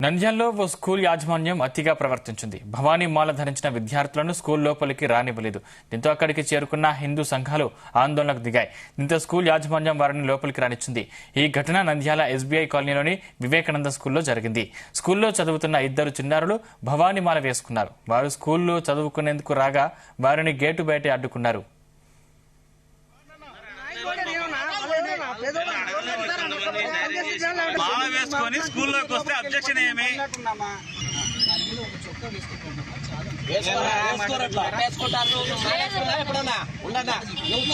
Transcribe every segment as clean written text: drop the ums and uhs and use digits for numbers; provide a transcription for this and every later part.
నంద్యాలలో ఓ స్కూల్ యాజమాన్యం అతిగా ప్రవర్తించింది. భవానీ మాల ధరించిన విద్యార్థులను స్కూల్ లోపలికి రానివ్వలేదు. దీంతో అక్కడికి చేరుకున్న హిందూ సంఘాలు ఆందోళనకు దిగాయి. దీంతో స్కూల్ యాజమాన్యం వారిని లోపలికి రానిచ్చింది. ఈ ఘటన నంద్యాల ఎస్బీఐ కాలనీలోని వివేకానంద స్కూల్లో జరిగింది. స్కూల్లో చదువుతున్న ఇద్దరు చిన్నారులు భవానీ మాల వేసుకున్నారు. వారు స్కూల్లో చదువుకునేందుకు రాగా వారిని గేటు బయట అడ్డుకున్నారు. మాల వేసుకొని స్కూల్లోకి వస్తే అబ్జెక్షన్ ఏమి?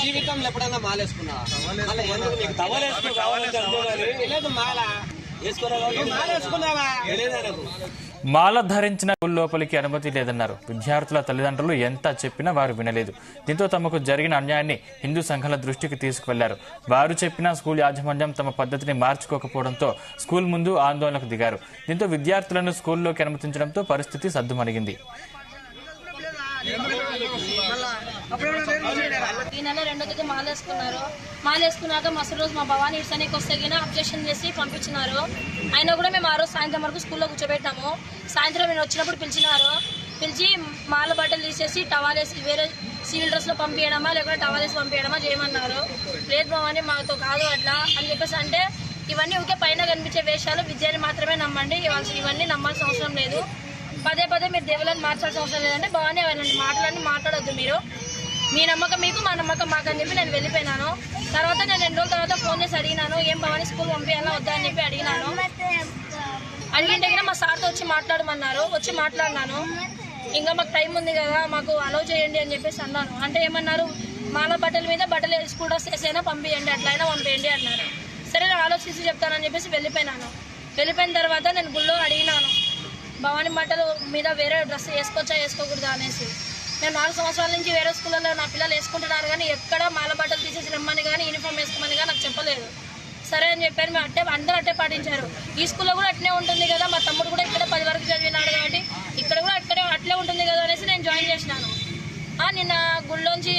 జీవితంలో ఎప్పుడన్నా మాలేసుకున్నా మాల ధరించిన స్కూల్ లోపలికి అనుమతి లేదన్నారు. విద్యార్థుల తల్లిదండ్రులు ఎంత చెప్పినా వారు వినలేదు. దీంతో తమకు జరిగిన అన్యాయాన్ని హిందూ సంఘాల దృష్టికి తీసుకువెళ్లారు. వారు చెప్పిన స్కూల్ యాజమాన్యం తమ పద్ధతిని మార్చుకోకపోవడంతో స్కూల్ ముందు ఆందోళనకు దిగారు. దీంతో విద్యార్థులను స్కూల్లోకి అనుమతించడంతో పరిస్థితి సద్దుమణిగింది. ఈ నెల 2వ తేదీ మాలేసుకున్నాక మరుసటి రోజు మా భవానీ ఇడ్సానికి వస్తే అబ్జెక్షన్ చేసి పంపించినారు. అయినా కూడా మేము ఆ రోజు సాయంత్రం వరకు స్కూల్లో కూర్చోబెట్టాము. సాయంత్రం నేను వచ్చినప్పుడు పిలిచి మాల బట్టలు తీసేసి టవాలేసి వేరే సివిల్ డ్రెస్లో పంపించడమా లేకుంటే టవాలేసి పంపించడమా చేయమన్నారు. లేదు భవానీ మాతో కాదు అట్లా అని చెప్పేసి అంటే ఇవన్నీ ఊకే పైన కనిపించే వేషాలు, విద్యని మాత్రమే నమ్మండి, ఇవన్నీ నమ్మాల్సిన అవసరం లేదు. పదే మీరు దేవులను మార్చాల్సిన అవసరం లేదంటే భవానీ అవన్నీ మాట్లాడొద్దు. మీరు మీ నమ్మకం మీకు, మా నమ్మకం మాకు అని చెప్పి నేను వెళ్ళిపోయినాను. తర్వాత నేను 2 రోజుల తర్వాత ఫోన్ చేసి అడిగినాను, ఏం భవానీ స్కూల్ పంపించాలా వద్దా అని చెప్పి అడిగినాను. అడిగింటే మా సార్తో వచ్చి మాట్లాడమన్నారు. వచ్చి మాట్లాడినాను. ఇంకా మాకు టైం ఉంది కదా, మాకు అలౌ చేయండి అని చెప్పేసి అన్నాను. అంటే ఏమన్నారు, మాల బట్టల మీద బట్టలు స్కూల్ డ్రెస్ వేసైనా పంపించండి, అట్లయినా పంపించండి అన్నారు. సరే నేను ఆలోచించి చెప్తానని చెప్పేసి వెళ్ళిపోయినాను. వెళ్ళిపోయిన తర్వాత నేను గుళ్ళో అడిగినాను, భవానీ బట్టలు మీద వేరే డ్రెస్ వేసుకోవచ్చా వేసుకోకూడదా అనేసి. నేను 4 సంవత్సరాల నుంచి వేరే స్కూళ్ళలో నా పిల్లలు వేసుకుంటున్నారు, కానీ ఎక్కడ మాల బట్టలు తీసేసి రమ్మని కానీ యూనిఫామ్ వేసుకోమని కానీ నాకు చెప్పలేదు. సరే అని చెప్పాను. మేము అందరూ అట్టే పాటించారు. ఈ స్కూల్లో కూడా అట్లే ఉంటుంది కదా, మా తమ్ముడు కూడా ఇక్కడ 10 వరకు చదివినాడు కాబట్టి ఇక్కడ కూడా అట్లే ఉంటుంది కదా అనేసి నేను జాయిన్ చేసినాను. నిన్న గుళ్ళోంచి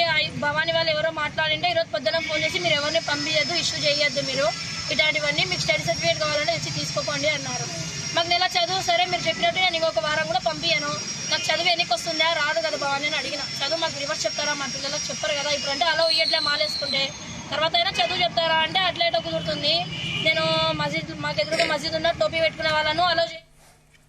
భవానీ వాళ్ళు ఎవరో మాట్లాడింటే ఈరోజు పొద్దున ఫోన్ చేసి మీరు ఎవరిని పంపించద్దు, ఇష్యూ చేయొద్దు, మీరు ఇట్లాంటివన్నీ మీకు స్టడీ సర్టిఫికేట్ కావాలంటే వచ్చి తీసుకోకండి అన్నారు. మాకు నెల చదువు సరే మీరు చెప్పినట్టు నేను ఇంకొక వారం కూడా పంపించాను. నాకు చదువు ఎన్నికి వస్తుందా రాదు కదా భవానీ అని అడిగిన. చదువు మాకు రివర్స్ చెప్తారా, మా పిల్లలకు చెప్పరు కదా, ఇప్పుడు అంటే అలా ఇయ్యట్లే మాలేసుకుంటే తర్వాత అయినా చదువు చెప్తారా అంటే అట్లా కుదురుతుంది. నేను మాకు ఎదురుగా మస్జిద్ ఉన్న టోపీ పెట్టుకునే వాళ్ళను అలో